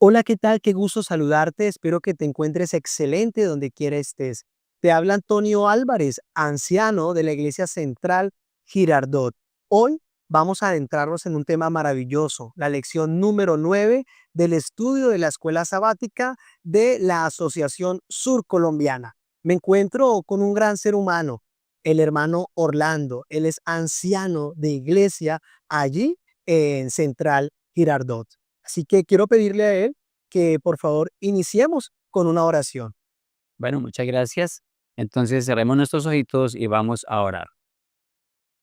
Hola, ¿qué tal? Qué gusto saludarte. Espero que te encuentres excelente donde quiera estés. Te habla Antonio Álvarez, anciano de la Iglesia Central Girardot. Hoy vamos a adentrarnos en un tema maravilloso, la lección número 9 del estudio de la escuela sabática de la Asociación Surcolombiana. Me encuentro con un gran ser humano, el hermano Orlando. Él es anciano de iglesia allí en Central Girardot. Así que quiero pedirle a él que por favor iniciemos con una oración. Bueno, muchas gracias. Entonces cerremos nuestros ojitos y vamos a orar.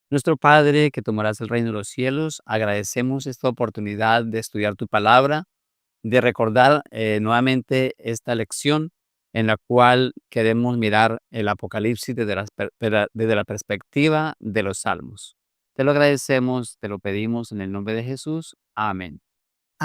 Nuestro Padre, que tomarás el reino de los cielos, agradecemos esta oportunidad de estudiar tu palabra, de recordar nuevamente esta lección en la cual queremos mirar el Apocalipsis desde la perspectiva de los Salmos. Te lo agradecemos, te lo pedimos en el nombre de Jesús. Amén.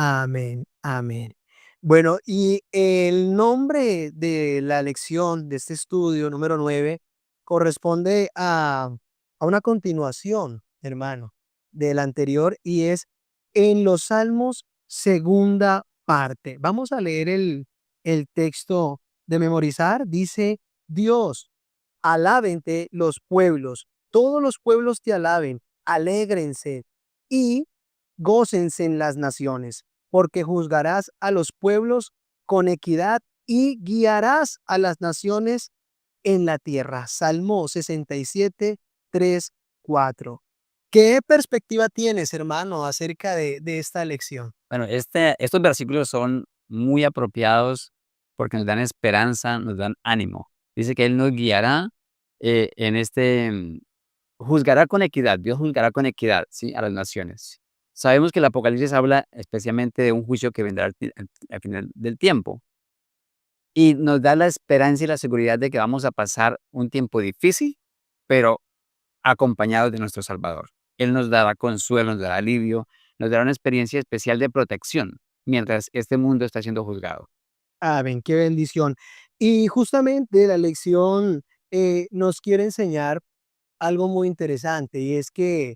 Amén, amén. Bueno, y el nombre de la lección de este estudio número 9 corresponde a una continuación, hermano, del anterior y es en los Salmos segunda parte. Vamos a leer el texto de memorizar. Dice, Dios, alábente los pueblos, todos los pueblos te alaben, alégrense y gócense en las naciones, porque juzgarás a los pueblos con equidad y guiarás a las naciones en la tierra. Salmo 67, 3, 4. ¿Qué perspectiva tienes, hermano, acerca de esta lección? Bueno, estos versículos son muy apropiados porque nos dan esperanza, nos dan ánimo. Dice que Él nos guiará juzgará con equidad, Dios juzgará con equidad, ¿sí? A las naciones. Sabemos que el Apocalipsis habla especialmente de un juicio que vendrá al final del tiempo y nos da la esperanza y la seguridad de que vamos a pasar un tiempo difícil, pero acompañados de nuestro Salvador. Él nos dará consuelo, nos dará alivio, nos dará una experiencia especial de protección mientras este mundo está siendo juzgado. Amén, qué bendición. Y justamente la lección nos quiere enseñar algo muy interesante y es que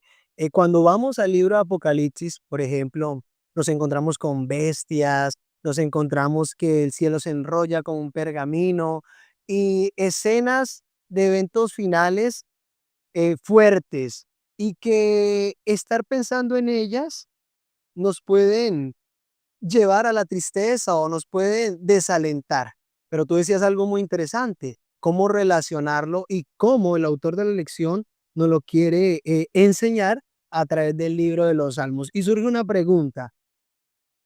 cuando vamos al libro de Apocalipsis, por ejemplo, nos encontramos con bestias, nos encontramos que el cielo se enrolla con un pergamino y escenas de eventos finales fuertes y que estar pensando en ellas nos pueden llevar a la tristeza o nos pueden desalentar. Pero tú decías algo muy interesante, cómo relacionarlo y cómo el autor de la lección nos lo quiere enseñar a través del libro de los Salmos. Y surge una pregunta,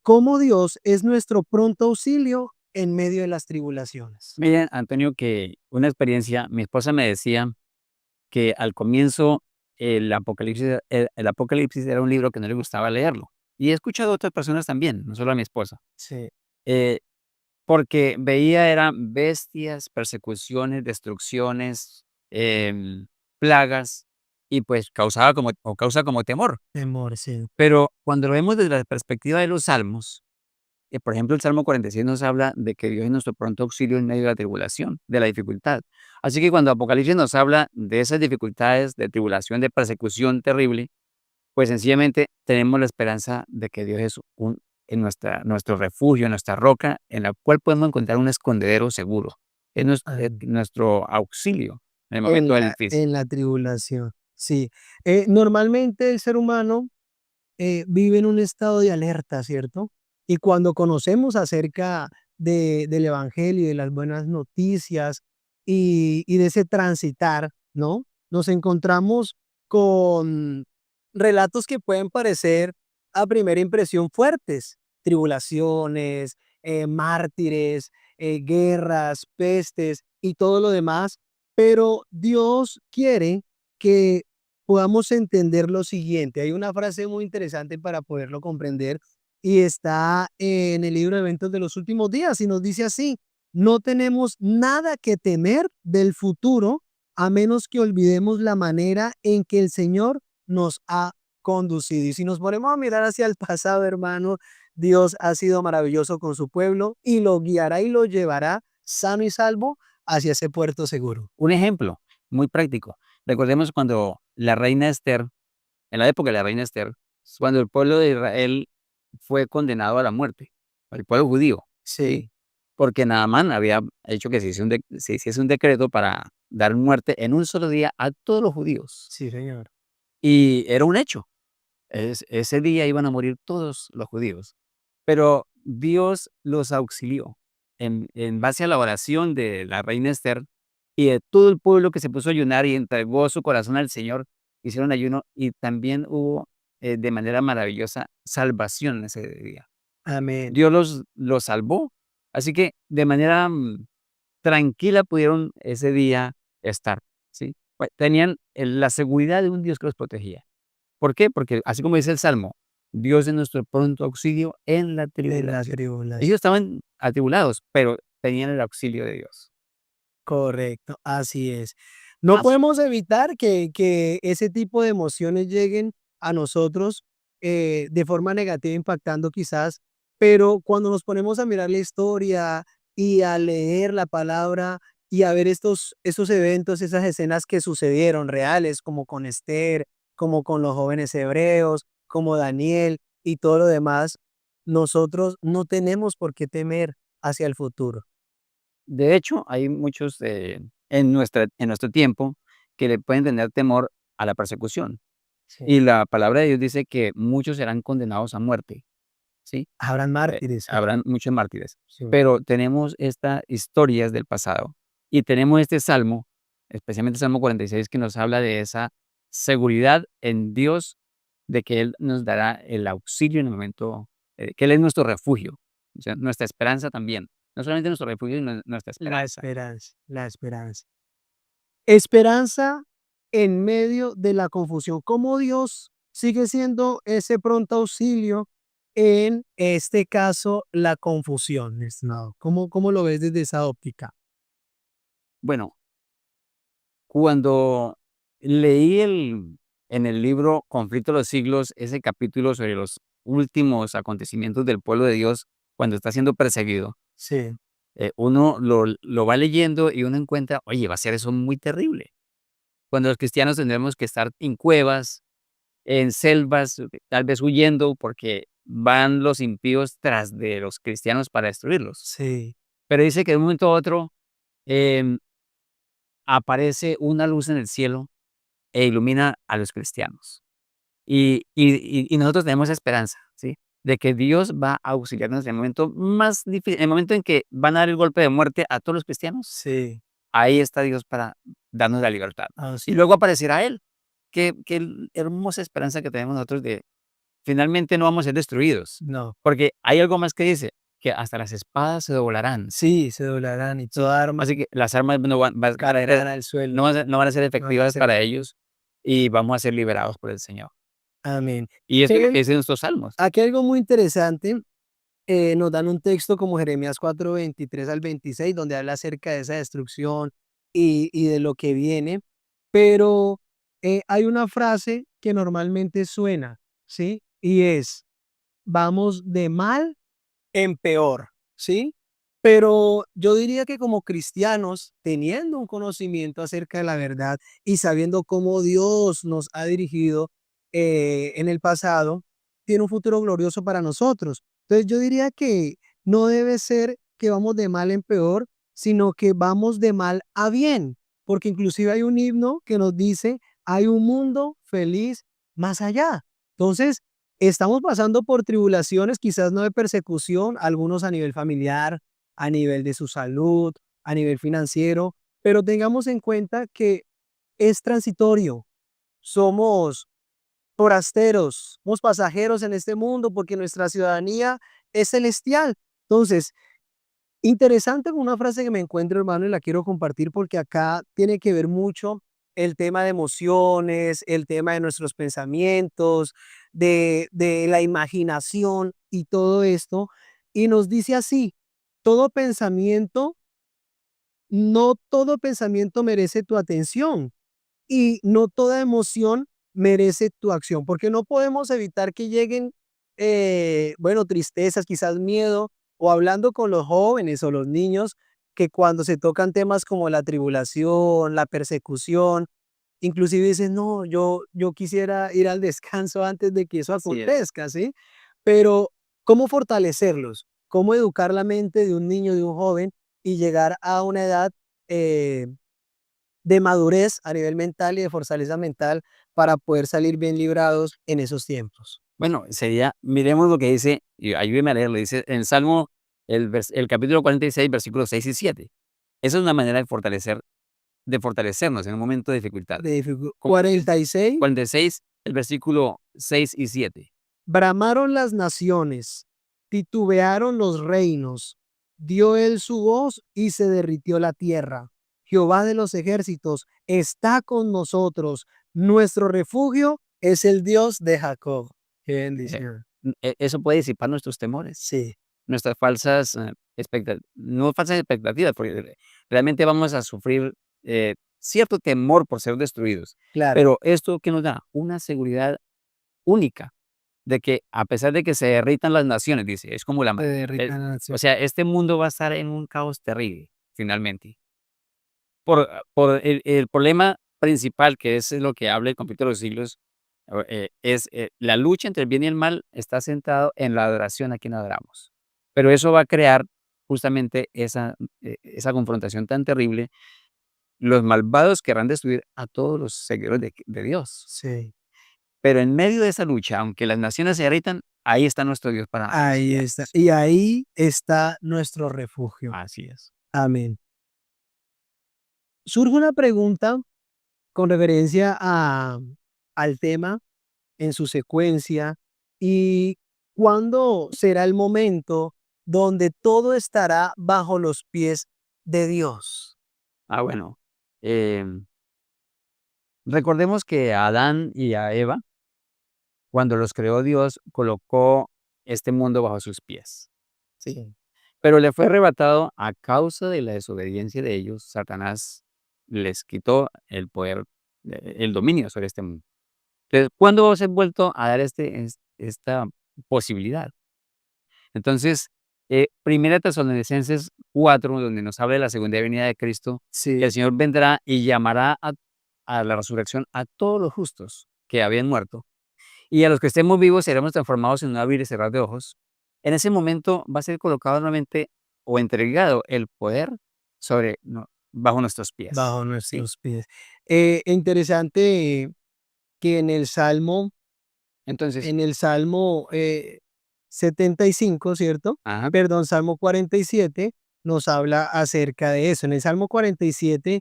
¿cómo Dios es nuestro pronto auxilio en medio de las tribulaciones? Miren, Antonio, que una experiencia, mi esposa me decía que al comienzo el Apocalipsis era un libro que no le gustaba leerlo. Y he escuchado a otras personas también, no solo a mi esposa, Sí. eh, porque veía eran bestias, persecuciones, destrucciones, plagas, y pues causa como temor. Temor, sí. Pero cuando lo vemos desde la perspectiva de los salmos, por ejemplo, el Salmo 46 nos habla de que Dios es nuestro pronto auxilio en medio de la tribulación, de la dificultad. Así que cuando Apocalipsis nos habla de esas dificultades, de tribulación, de persecución terrible, pues sencillamente tenemos la esperanza de que Dios es nuestro refugio, nuestra roca, en la cual podemos encontrar un escondedero seguro. Es Amén. nuestro auxilio en el momento del difícil. En la tribulación, sí. Normalmente el ser humano vive en un estado de alerta, ¿cierto? Y cuando conocemos acerca del Evangelio y de las buenas noticias y de ese transitar, ¿no? Nos encontramos con relatos que pueden parecer a primera impresión fuertes, tribulaciones, mártires, guerras, pestes y todo lo demás, pero Dios quiere que podamos entender lo siguiente. Hay una frase muy interesante para poderlo comprender y está en el libro de Eventos de los Últimos Días y nos dice así, no tenemos nada que temer del futuro a menos que olvidemos la manera en que el Señor nos ha conducido. Y si nos ponemos a mirar hacia el pasado, hermano, Dios ha sido maravilloso con su pueblo y lo guiará y lo llevará sano y salvo hacia ese puerto seguro. Un ejemplo muy práctico. Recordemos cuando la reina Esther, en la época de la reina Esther, cuando el pueblo de Israel fue condenado a la muerte. al pueblo judío, ¿sí? Sí, Porque Naamán había hecho que se hiciese un decreto para dar muerte en un solo día a todos los judíos. sí, señor. Y era un hecho. Ese día iban a morir todos los judíos. Pero Dios los auxilió en base a la oración de la reina Esther y de todo el pueblo que se puso a ayunar y entregó su corazón al Señor. Hicieron ayuno y también hubo de manera maravillosa salvación ese día. Amén. Dios los salvó. Así que de manera tranquila pudieron ese día estar, ¿sí? Tenían la seguridad de un Dios que los protegía. ¿Por qué? Porque así como dice el Salmo, Dios es nuestro pronto auxilio en la En la tribulación. tribulación. Ellos estaban atribulados, pero tenían el auxilio de Dios. Correcto, así es. No As podemos evitar que ese tipo de emociones lleguen a nosotros de forma negativa, impactando quizás, pero cuando nos ponemos a mirar la historia y a leer la palabra y a ver estos eventos, esas escenas que sucedieron reales, como con Esther, como con los jóvenes hebreos, como Daniel y todo lo demás, nosotros no tenemos por qué temer hacia el futuro. de hecho, hay muchos, en nuestro tiempo que le pueden tener temor a la persecución. Sí. Y la palabra de Dios dice que muchos serán condenados a muerte, ¿sí? Habrán mártires. Habrán muchos mártires. Sí. Pero tenemos estas historias del pasado y tenemos este salmo, especialmente el Salmo 46, que nos habla de esa seguridad en Dios, de que Él nos dará el auxilio en el momento, que Él es nuestro refugio, o sea, nuestra esperanza también. No solamente nuestro refugio, sino nuestra La esperanza. esperanza, la esperanza. Esperanza en medio de la confusión. ¿Cómo Dios sigue siendo ese pronto auxilio en este caso, la confusión, mi estimado? ¿Cómo lo ves desde esa óptica? Bueno, cuando leí en el libro Conflicto de los Siglos, ese capítulo sobre los últimos acontecimientos del pueblo de Dios cuando está siendo perseguido, Sí, uno lo va leyendo y uno encuentra, oye, va a ser eso muy terrible. Cuando los cristianos tendremos que estar en cuevas, en selvas, tal vez huyendo porque van los impíos tras de los cristianos para destruirlos. sí. Pero dice que de un momento a otro em, aparece una luz en el cielo e ilumina a los cristianos. Y nosotros tenemos esperanza, ¿sí? De que Dios va a auxiliarnos en el momento más difícil, en el momento en que van a dar el golpe de muerte a todos los cristianos. Sí, Ahí está Dios para darnos la libertad. Y así luego aparecerá Él. Qué hermosa esperanza que tenemos nosotros de finalmente no vamos a ser destruidos. no. Porque hay algo más que dice, que hasta las espadas se doblarán, Sí, se doblarán y ¿sí? toda arma Así que las armas caerán al suelo. no van a ser No van a efectivas ser para ellos y vamos a ser liberados por el Señor. amén. Y eso es lo Que que dicen nuestros salmos. aquí algo muy interesante, nos dan un texto como Jeremías 4:23 al 26 donde habla acerca de esa destrucción y de lo que viene, pero hay una frase que normalmente suena, ¿sí? Y es, vamos de mal en peor, ¿sí? Pero yo diría que como cristianos, teniendo un conocimiento acerca de la verdad y sabiendo cómo Dios nos ha dirigido en el pasado, tiene un futuro glorioso para nosotros. Entonces yo diría que no debe ser que vamos de mal en peor, sino que vamos de mal a bien, porque inclusive hay un himno que nos dice, hay un mundo feliz más allá. Entonces, estamos pasando por tribulaciones, quizás no de persecución, algunos a nivel familiar, a nivel de su salud, a nivel financiero, pero tengamos en cuenta que es transitorio. Somos forasteros, somos pasajeros en este mundo porque nuestra ciudadanía es celestial. Entonces, interesante una frase que me encuentro, hermano, y la quiero compartir porque acá tiene que ver mucho el tema de emociones, el tema de nuestros pensamientos, de la imaginación y todo esto. Y nos dice así, todo pensamiento, no todo pensamiento merece tu atención y no toda emoción merece tu acción, porque no podemos evitar que lleguen, bueno, tristezas, quizás miedo, o hablando con los jóvenes o los niños, que cuando se tocan temas como la tribulación, la persecución, inclusive dicen, no, yo quisiera ir al descanso antes de que eso Así es. acontezca, ¿sí? Pero, ¿cómo fortalecerlos? cómo educar la mente de un niño, de un joven, y llegar a una edad eh, de madurez a nivel mental y de fortaleza mental para poder salir bien librados en esos tiempos. Bueno, sería, miremos lo que dice, y ayúdeme a leerlo, dice en Salmo, el capítulo 46, versículos 6 y 7. Esa es una manera de fortalecernos en un momento de dificultad. De dificu- Co- 46. 46, el versículo 6 y 7. Bramaron las naciones, titubearon los reinos, dio él su voz y se derritió la tierra. Jehová de los ejércitos está con nosotros. Nuestro refugio es el Dios de Jacob. Qué Eh, bendición. Eso puede disipar nuestros temores, Sí, nuestras falsas no falsas expectativas, porque realmente vamos a sufrir cierto temor por ser destruidos. claro. Pero esto que nos da una seguridad única de que a pesar de que se derritan las naciones, dice, es como Se derritan las o naciones. sea, este mundo va a estar en un caos terrible, finalmente. Por el problema principal, que es lo que habla el conflicto de los siglos, es la lucha entre el bien y el mal está centrado en la adoración a quien adoramos. Pero eso va a crear justamente esa confrontación tan terrible. Los malvados querrán destruir a todos los seguidores de Dios. Sí, Pero en medio de esa lucha, aunque las naciones se derritan, ahí está nuestro Dios para ahí está. auxiliarnos. Y ahí está nuestro refugio. Así es. Amén. Surge una pregunta con referencia al tema en su secuencia y cuándo será el momento donde todo estará bajo los pies de Dios. Bueno, em, recordemos que a Adán y a Eva, cuando los creó Dios, colocó este mundo bajo sus pies. Sí, Pero le fue arrebatado a causa de la desobediencia de ellos. Satanás les quitó el poder, el dominio sobre este mundo. Entonces, ¿cuándo se ha vuelto a dar esta posibilidad? Entonces, Primera Tesalonicenses 4, donde nos habla de la segunda venida de Cristo, que el sí, Señor vendrá y llamará a la resurrección a todos los justos que habían muerto, y a los que estemos vivos seremos transformados en un abrir y cerrar de ojos. En ese momento va a ser colocado nuevamente o entregado el poder bajo nuestros pies. bajo ¿Sí? nuestros pies. Interesante que Entonces, en el Salmo 75, ¿cierto? ajá, Perdón, Salmo 47 nos habla acerca de eso. En el Salmo 47,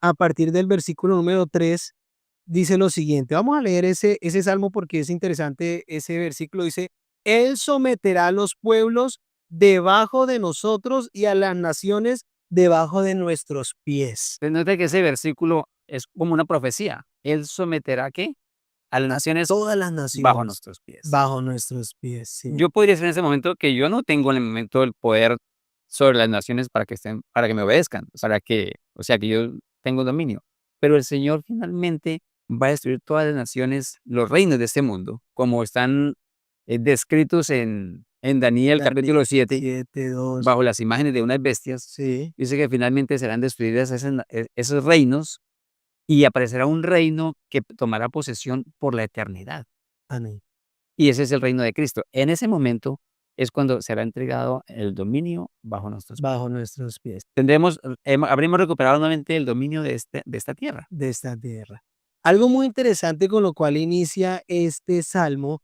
a partir del versículo número 3, dice lo siguiente. Vamos a leer ese salmo porque es interesante ese versículo. Dice, Él someterá a los pueblos debajo de nosotros y a las naciones debajo de nuestros pies. se nota que ese versículo es como una profecía. Él someterá, ¿qué? A las naciones Todas las bajo naciones nuestros pies. bajo nuestros pies. Sí. Yo podría decir en ese momento que yo no tengo en el momento el poder sobre las naciones para que me obedezcan, o sea, que yo tengo dominio. Pero el Señor finalmente va a destruir todas las naciones, los reinos de este mundo, como están descritos en Daniel Daniel capítulo 7, 7:2. bajo las imágenes de unas bestias. Sí. Dice que finalmente serán destruidas esos reinos y aparecerá un reino que tomará posesión por la eternidad. Amén. Y ese es el reino de Cristo. En ese momento es cuando será entregado el dominio bajo nuestros pies. Bajo nuestros pies Habremos recuperado nuevamente el dominio de esta tierra. de esta tierra. Algo muy interesante con lo cual inicia este salmo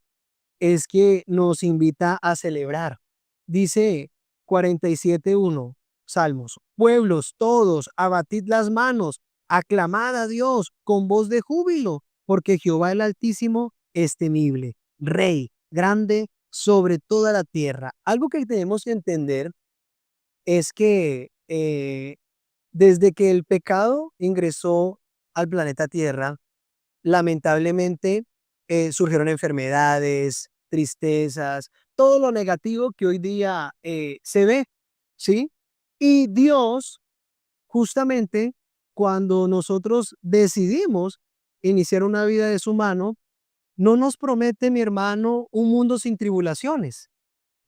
es que nos invita a celebrar. Dice 47:1, Salmos, pueblos todos, abatid las manos, aclamad a Dios con voz de júbilo, porque Jehová el Altísimo es temible, Rey, grande sobre toda la tierra. Algo que tenemos que entender es que desde que el pecado ingresó al planeta Tierra, lamentablemente, surgieron enfermedades, tristezas, todo lo negativo que hoy día, se ve, ¿sí? Y Dios, justamente, cuando nosotros decidimos iniciar una vida de su mano, no nos promete, mi hermano, un mundo sin tribulaciones.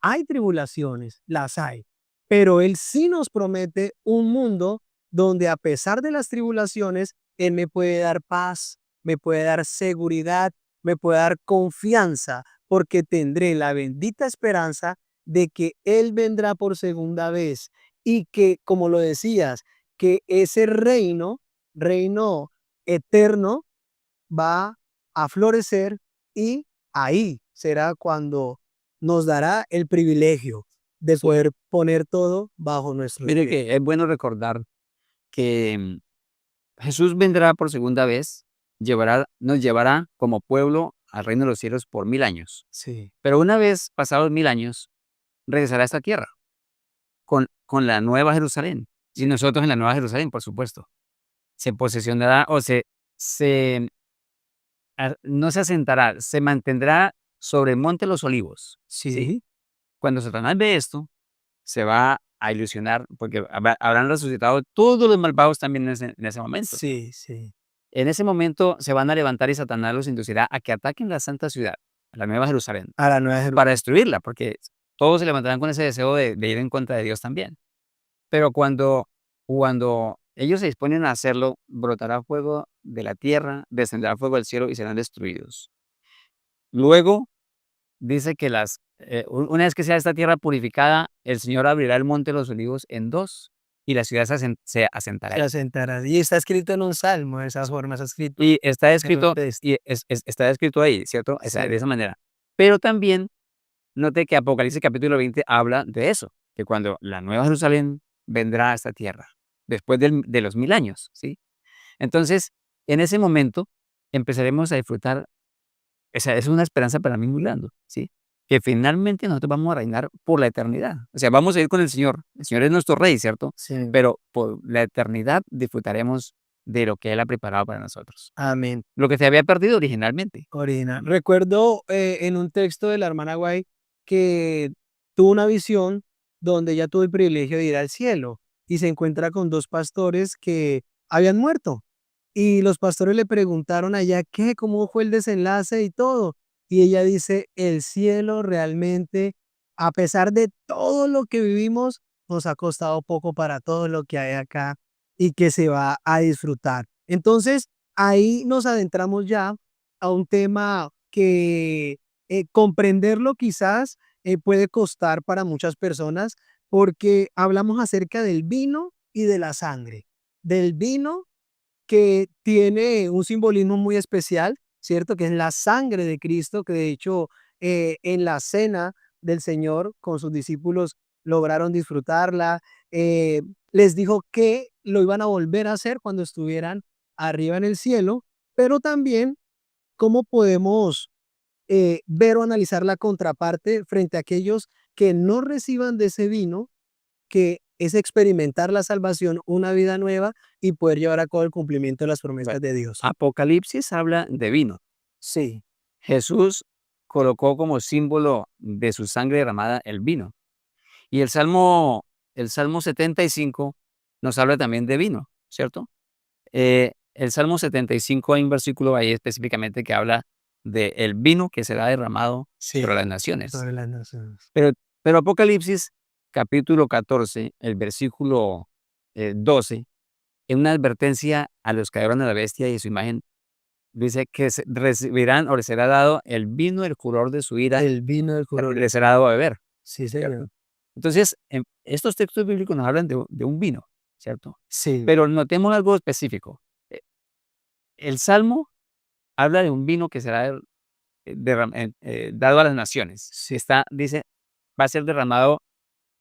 Hay tribulaciones, las hay, pero Él sí nos promete un mundo donde a pesar de las tribulaciones, Él me puede dar paz, me puede dar seguridad, me puede dar confianza, porque tendré la bendita esperanza de que Él vendrá por segunda vez y que, como lo decías, que ese reino eterno, va a florecer y ahí será cuando nos dará el privilegio de Sí. poder poner todo bajo nuestros Mire pies. que es bueno recordar que Jesús vendrá por segunda vez, nos llevará como pueblo al reino de los cielos por 1000 años. Sí, Pero una vez pasados 1000 años, regresará a esta tierra con la nueva Jerusalén. Y sí. nosotros en la nueva Jerusalén, por supuesto. Se posesionará o se no se asentará, se mantendrá sobre el monte de los olivos, ¿sí? Sí, Cuando Satanás ve esto, se va a ilusionar porque habrán resucitado todos los malvados también en ese momento. sí, sí. En ese momento se van a levantar y Satanás los inducirá a que ataquen la santa ciudad, la nueva Jerusalén, A la nueva para Jerusalén. destruirla, porque todos se levantarán con ese deseo de ir en contra de Dios también. Pero cuando ellos se disponen a hacerlo, brotará fuego de la tierra, descenderá fuego del cielo y serán destruidos. Luego dice que una vez que sea esta tierra purificada, el Señor abrirá el monte de los olivos en dos y la ciudad se asentará Se ahí. asentará. Y está escrito en un salmo, de esa forma está escrito Y está en un escrito, texto. está escrito ahí, ¿cierto? O sea, de Sí, esa manera. Pero también note que Apocalipsis capítulo 20 habla de eso, que cuando la nueva Jerusalén vendrá a esta tierra, después de los 1000 años, ¿sí? Entonces, en ese momento empezaremos a disfrutar, o sea, es una esperanza para mí muy grande, ¿sí? Que finalmente nosotros vamos a reinar por la eternidad. O sea, vamos a ir con el Señor. El Señor es nuestro Rey, ¿cierto? sí. Pero por la eternidad disfrutaremos de lo que Él ha preparado para nosotros. Amén. Lo que se había perdido originalmente. Original. Recuerdo en un texto de la hermana White que tuvo una visión donde ella tuvo el privilegio de ir al cielo y se encuentra con dos pastores que habían muerto. Y los pastores le preguntaron allá qué, cómo fue el desenlace y todo. Y ella dice, el cielo realmente, a pesar de todo lo que vivimos, nos ha costado poco para todo lo que hay acá y que se va a disfrutar. Entonces, ahí nos adentramos ya a un tema que comprenderlo quizás puede costar para muchas personas porque hablamos acerca del vino y de la sangre. Del vino que tiene un simbolismo muy especial, ¿cierto? Que es la sangre de Cristo, que de hecho en la cena del Señor con sus discípulos lograron disfrutarla. Les dijo que lo iban a volver a hacer cuando estuvieran arriba en el cielo, pero también cómo podemos ver o analizar la contraparte frente a aquellos que no reciban de ese vino, que es experimentar la salvación, una vida nueva y poder llevar a cabo el cumplimiento de las Bueno, promesas de Dios. Apocalipsis habla de vino. Sí, Jesús colocó como símbolo de su sangre derramada el vino. Y el Salmo 75 nos habla también de vino, ¿cierto? El Salmo 75 hay un versículo ahí específicamente que habla de el vino que será derramado sobre sí, las naciones. sobre las naciones. Pero, pero Apocalipsis, capítulo 14, el versículo 12, en una advertencia a los que adoran a la bestia y su imagen, dice que recibirán o les será dado el vino, el furor de su ira, El vino del furor de les su será dado a beber, Sí, ¿cierto? señor. Entonces, estos textos bíblicos nos hablan de un vino, ¿cierto? Sí, Pero notemos algo específico. Eh, El Salmo habla de un vino que será dado a las naciones. sí, Dice, va a ser derramado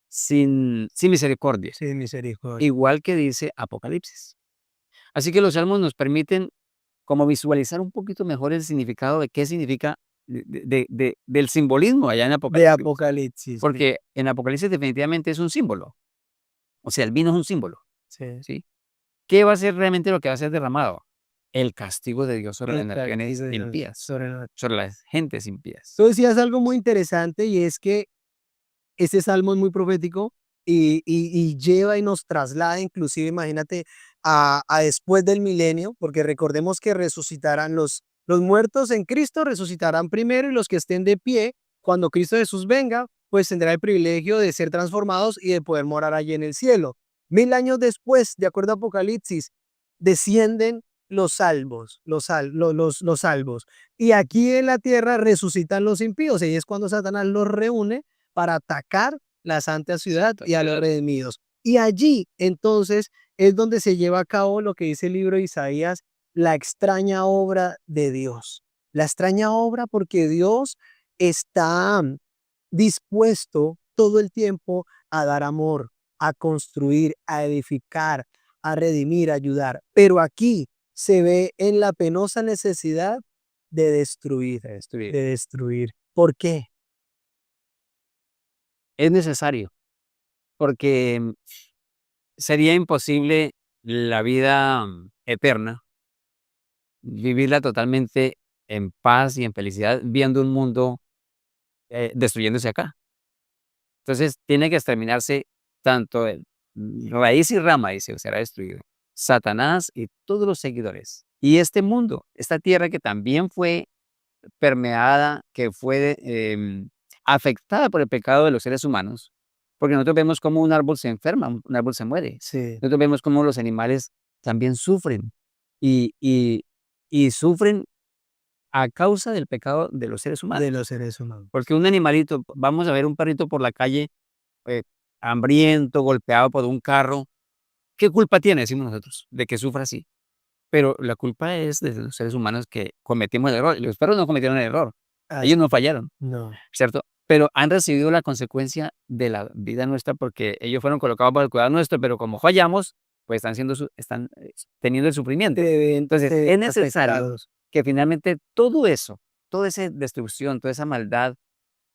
sin misericordia, sí, misericordia. igual que dice Apocalipsis. Así que los salmos nos permiten como visualizar un poquito mejor el significado de qué significa del simbolismo allá en De Apocalipsis. Apocalipsis, sí, Porque en Apocalipsis definitivamente es un símbolo. O sea, el vino es un símbolo, sí. ¿sí? ¿Qué va a ser realmente lo que va a ser derramado? El castigo de Dios sobre las El castigo naciones de Dios impías, sobre la sobre las gentes impías. Tú decías algo muy interesante y es que este salmo es muy profético y lleva y nos traslada, inclusive, imagínate, a después del milenio, porque recordemos que resucitarán los muertos en Cristo, resucitarán primero y los que estén de pie, cuando Cristo Jesús venga, pues tendrá el privilegio de ser transformados y de poder morar allí en el cielo. 1000 años después, de acuerdo a Apocalipsis, descienden los salvos, los salvos. Y aquí en la tierra resucitan los impíos, y es cuando Satanás los reúne para atacar la santa ciudad Santa y a los ciudad. redimidos. Y allí entonces es donde se lleva a cabo lo que dice el libro de Isaías, la extraña obra de Dios. La extraña obra porque Dios está dispuesto todo el tiempo a dar amor, a construir, a edificar, a redimir, a ayudar. Pero aquí se ve en la penosa necesidad de destruir, De destruir. de destruir. ¿Por qué? Es necesario, porque sería imposible la vida eterna, vivirla totalmente en paz y en felicidad, viendo un mundo destruyéndose acá. Entonces, tiene que exterminarse tanto el raíz y rama, dice, será destruido. Satanás y todos los seguidores. Y este mundo, esta tierra que también fue permeada, que fue afectada por el pecado de los seres humanos, porque nosotros vemos cómo un árbol se enferma, un árbol se muere. Sí, Nosotros vemos cómo los animales también sufren y, y, y sufren a causa del pecado de los seres de humanos. los seres humanos. Porque un animalito, vamos a ver un perrito por la calle eh, hambriento, golpeado por un carro. ¿Qué culpa tiene, decimos nosotros, de que sufra así? Pero la culpa es de los seres humanos que cometimos el error. Y los perros no cometieron el error. Así, Ellos no fallaron, no, ¿cierto? Pero han recibido la consecuencia de la vida nuestra porque ellos fueron colocados bajo el cuidado nuestro, pero como fallamos, pues están teniendo el sufrimiento. Entonces, se ven es necesario afectados. que finalmente todo eso, toda esa destrucción, toda esa maldad,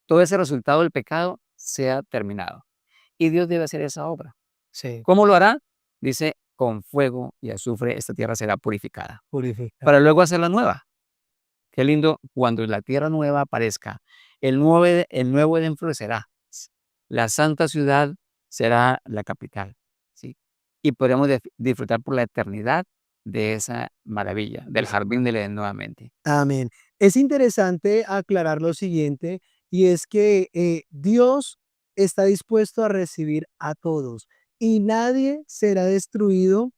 todo ese resultado del pecado sea terminado. Y Dios debe hacer esa obra. Sí, ¿Cómo lo hará? Dice, con fuego y azufre esta tierra será purificada, purificar. para luego hacerla nueva. Qué lindo cuando la tierra nueva aparezca. El nuevo Edén florecerá. La santa ciudad será la capital, ¿sí? Y podremos disfrutar por la eternidad de esa maravilla, del jardín del Edén nuevamente. Amén. Es interesante aclarar lo siguiente, y es que Dios está dispuesto a recibir a todos y nadie será destruido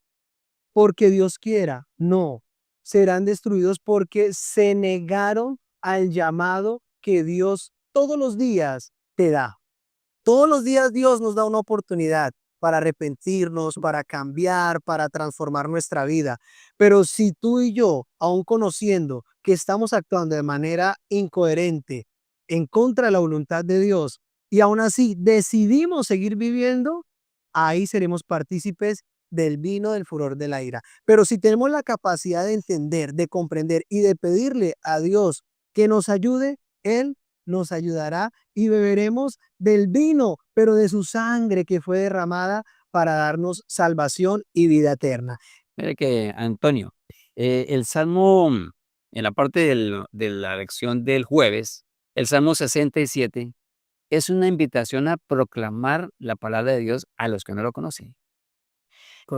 porque Dios quiera. No, serán destruidos porque se negaron al llamado que Dios todos los días te da. Todos los días Dios nos da una oportunidad para arrepentirnos, para cambiar, para transformar nuestra vida. Pero si tú y yo, aun conociendo que estamos actuando de manera incoherente, en contra de la voluntad de Dios, y aún así decidimos seguir viviendo, ahí seremos partícipes del vino del furor de la ira. Pero si tenemos la capacidad de entender, de comprender y de pedirle a Dios que nos ayude, Él nos ayudará y beberemos del vino, pero de su sangre que fue derramada para darnos salvación y vida eterna. Mire que, Antonio, el Salmo, en la parte de la lección del jueves, el Salmo 67 es una invitación a proclamar la palabra de Dios a los que no lo conocen.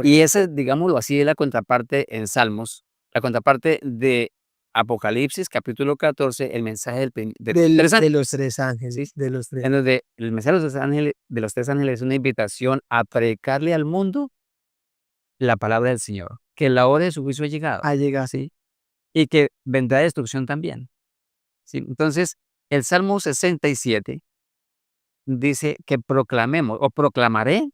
Y esa, digámoslo así, es la contraparte en Salmos, la contraparte de Apocalipsis, capítulo 14, el mensaje de los tres De los ángeles, tres ángeles, ¿sí? de los tres. En donde el mensaje de los tres ángeles es una invitación a predicarle al mundo la palabra del Señor, que la hora de su juicio ha llegado, Ha llegado. ¿sí? Y que vendrá destrucción también, ¿sí? Entonces, el Salmo 67 dice que proclamemos o proclamaré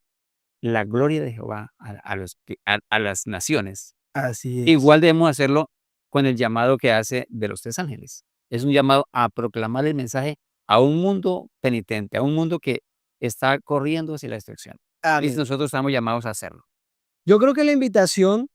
la gloria de Jehová a las naciones. Así es. Igual debemos hacerlo con el llamado que hace de los tres ángeles. Es un llamado a proclamar el mensaje a un mundo penitente, a un mundo que está corriendo hacia la destrucción. Y Amén. nosotros estamos llamados a hacerlo. Yo creo que la invitación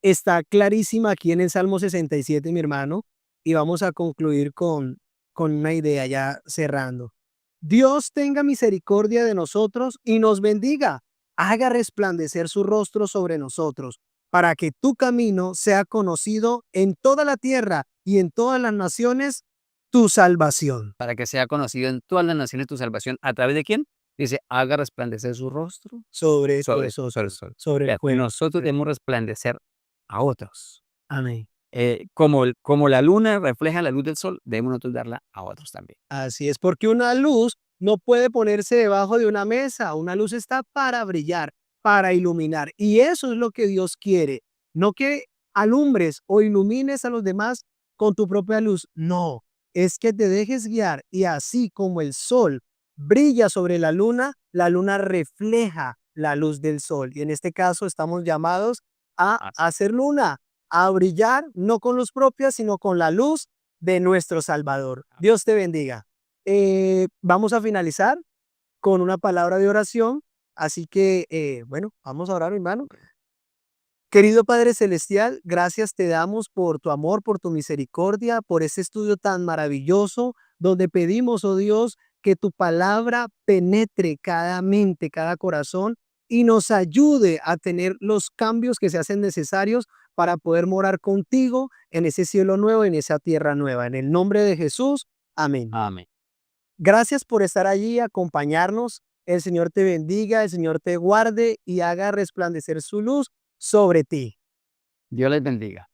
está clarísima aquí en el Salmo 67, mi hermano, y vamos a concluir con una idea ya cerrando. Dios tenga misericordia de nosotros y nos bendiga, haga resplandecer su rostro sobre nosotros, para que tu camino sea conocido en toda la tierra y en todas las naciones, tu salvación. Para que sea conocido en todas las naciones tu salvación. ¿A través de quién? Dice, haga resplandecer su rostro Sobre sobre el nosotros, sol. sobre el Vean, pueblo. nosotros debemos resplandecer a otros. Amén. Como la luna refleja la luz del sol, debemos nosotros darla a otros también. Así es, porque una luz no puede ponerse debajo de una mesa. Una luz está para brillar, para iluminar. Y eso es lo que Dios quiere. No que alumbres o ilumines a los demás con tu propia luz. No, es que te dejes guiar y así como el sol brilla sobre la luna refleja la luz del sol. Y en este caso estamos llamados a Así. hacer luna, a brillar, no con luz propia, sino con la luz de nuestro Salvador. Dios te bendiga. Vamos a finalizar con una palabra de oración. Así que, bueno, vamos a orar, hermano. Querido Padre Celestial, gracias te damos por tu amor, por tu misericordia, por este estudio tan maravilloso, donde pedimos, oh Dios, que tu palabra penetre cada mente, cada corazón y nos ayude a tener los cambios que se hacen necesarios para poder morar contigo en ese cielo nuevo, en esa tierra nueva. En el nombre de Jesús, amén. Amén. Gracias por estar allí, acompañarnos. El Señor te bendiga, el Señor te guarde y haga resplandecer su luz sobre ti. Dios les bendiga.